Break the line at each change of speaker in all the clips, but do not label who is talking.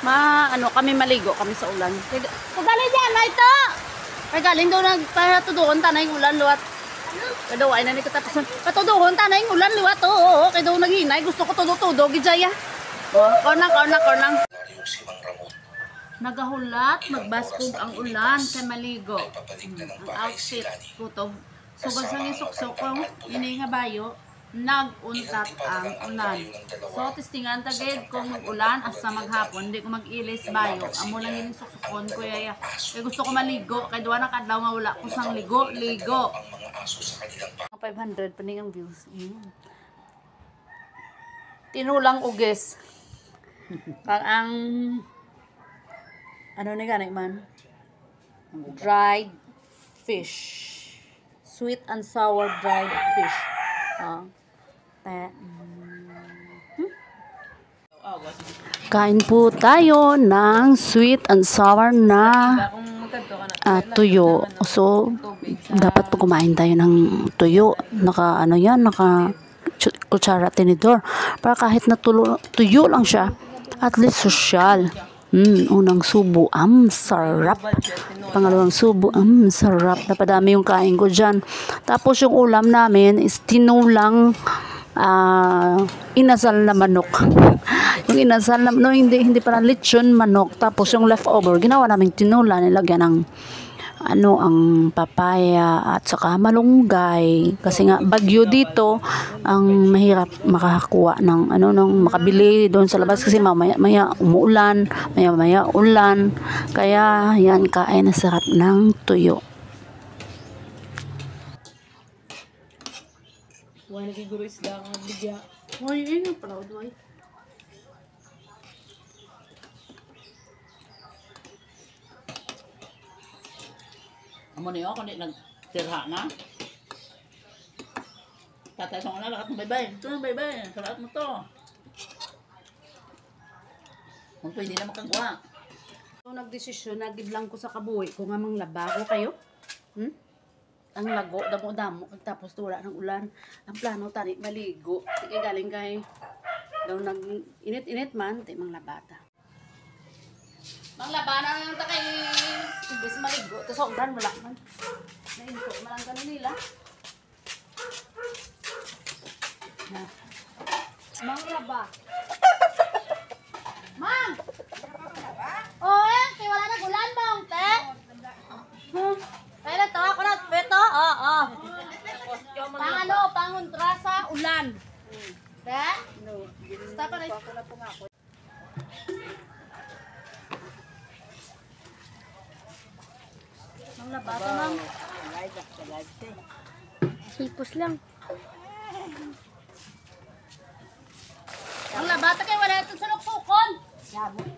ano kami maligo kami sa ulan. Kadali diyan na ito. Kay galing daw nagpatuduhon tanay ulan luwat. Kadaw ay na ni katapusan. Patuduhon tanay ulan luwat. Oo, kay daw naghinay gusto ko tudo-tudo gijaya. Oh, kornang. Nagahulat, magbaskog ang ulan kay maligo. Ang outfit ko to. Sugod sa isuksok ko, ini nga bayo, naguntat ang ulan. So, testingan tagid kung mag-ulan asa maghapon, hindi ko mag-ilis bayo. Amo lang yung suksukon ko yaya. Kaya gusto ko maligo, kaya duwa na kadlaw nga wala ko sang ligo. 500 pa ang views. Tinulang uges. Kang ang ano ni ganay man? Dried fish. Sweet and sour dried fish. Kain po tayo ng sweet and sour na tuyo. So, dapat po kumain tayo ng tuyo. Naka kutsara tinidor. Para kahit na tuyo lang siya, at least social. Unang subo, sarap. Pangalawang subo, sarap. Napadami yung kain ko dyan. Tapos yung ulam namin is tinulang inasal na manok. Yung inasal na, no, hindi parang lechon manok. Tapos yung leftover, ginawa namin tinula, nilagyan ng ang papaya at saka malunggay kasi nga bagyo dito ang mahirap makakuha ng ng makabili doon sa labas kasi maya umuulan, maya ulan, kaya yan kain na sarap ng tuyo.
Wala nagiguro isda nga bigya.
Oy, ano pala oy.
Amo niyo kundi nagtirha na. Tatay sa lahat mo bye-bye. Ito na bye-bye. Salat mo to. Kung pwede na makagawa.
So, nagdesisyon, nagiblang ko sa kabuhi kung nga manglaba ko kayo. Ang lago, damo-damo, tapos tura ng ulan. Ang plano, tani, maligo. Sige, galing kay, daw nag-init-init man, tayo manglabata. Manglaba na lang kay, ibis maligo, tapos ulan, wala man. Nainto, malang ka nila. Na. Manglaba. Mang! Oo, kaya wala na ulan bang, te? Kaya to, ako na, peto, oo. Pangontra sa ulan. Te? No. Basta pa rin. Ako na po nga ako. Mang labata, mang. Hipos lang. Ang labata kayo, wala ito sa luksukon.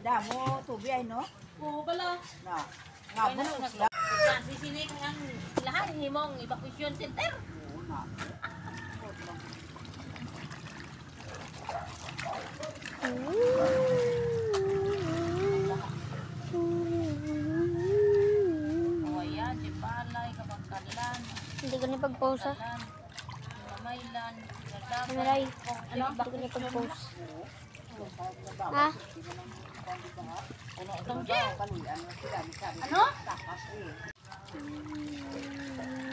Damo, tubi ay no?
Oo, bala.
Na. Ngabon ko sila.
Sisinik ang lahat himong evacuation center. Ayan, di palay, kabangkalan.
Hindi ko na pag-post ha.
Mamaylan,
Maray, hindi ko na pag-post. Ha?
Ano?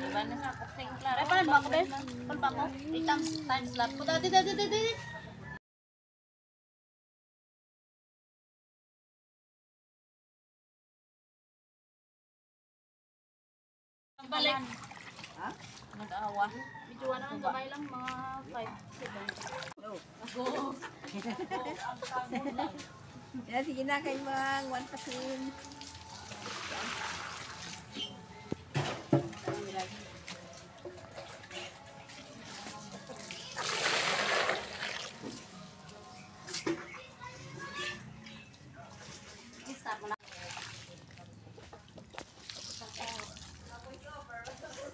Iba na sa kuting klaro.
Ay, paano ba ako, Ben? Paano ba ako? 8 times lap. Puta, di. Balik.
Ha?
Nag-awa.
Medyo ang gamay lang, mga 5, 7. Ako.
Yan, sige na kayo mga 1 pasin.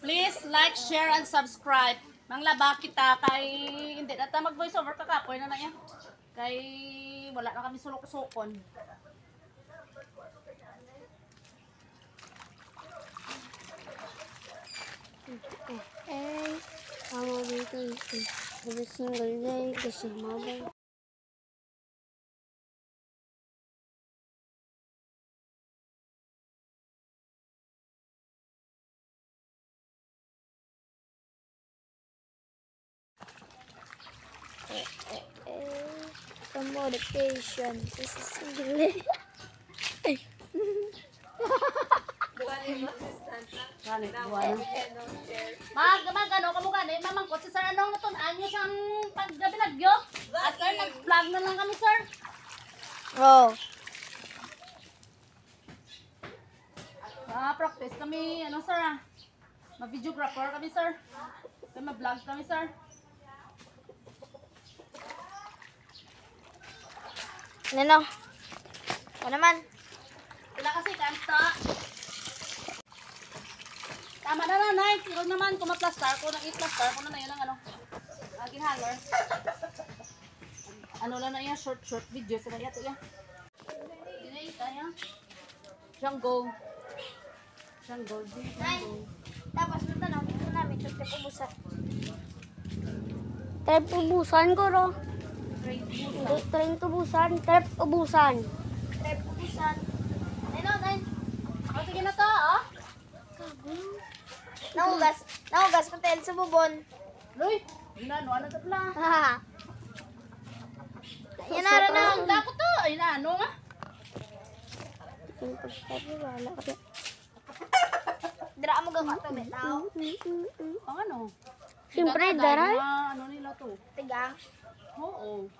Please like, share, and subscribe. Manglaba kita kay hindi na ta mag-voice over kakapoy na yan. Kay wala na kami sulok-sukon.
Ako dito ito. Every single day kasi mabay. Commodification. This is English.
Ano ka mo gani? Mamangkot si sir anong natunaan nyo sang pagbinagyo? Sir, nag-vlog na lang kami, sir.
Oh.
Practice kami, ano sir ma-videographer kami, sir. Ma-vlog kami, sir.
Ano? Ano naman?
Wala kasi kansta. Tama na nanay. Pero naman kung ma-plaster ko, nang i-plaster ko na yun ang ano. Aging hanger. Ano lang na yan, short video. Sa kaya ito yan. Yun tayo. Jungle.
Tapos ito na, ito namin, ito ubusan. Trip ubusan ko, ro. Train ubusan, trip ubusan. Trip ubusan.
Ano, nay? O, sige na to, oh.
Naugas ko tayo sa bubon.
Loy, yun na, ano sa pala?
Haha. Yan na rin na.
Ang dako to. Ay na, ano nga?
Dira mo gawa to, betaw.
Ang ano?
Siyempre,
Tiga-
dara.
Ano nila to?
Tigang.
Oo.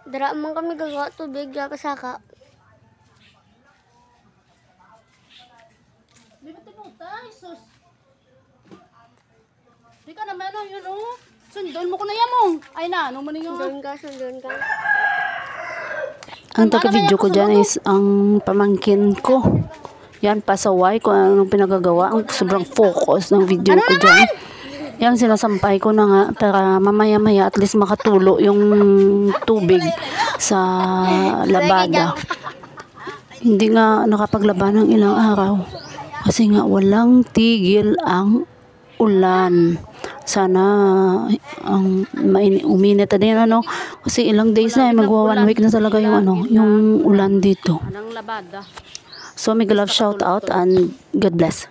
Dira man kami gagawa tubig, kasaka.
Di ba tinutay, sus? Di ka naman, yun o. Sundon mo ko na yamong. Ay na, ano mo na yung...
Sundon ka.
Ang taga-video ko dyan is ang pamangkin ko. Yan, pasaway kung anong pinagagawa. Ang sobrang focus ng video ko dyan. Yan, sinasampay ko na nga para mamaya-maya at least makatulo yung tubig sa labada. Hindi nga nakapaglaba ng ilang araw. Kasi nga walang tigil ang ulan. Sana uminit na din ano. Kasi ilang days na magwa 1 week na talaga yung ano, yung ulan dito.
Anong labada?
So, mega love shout out and God bless.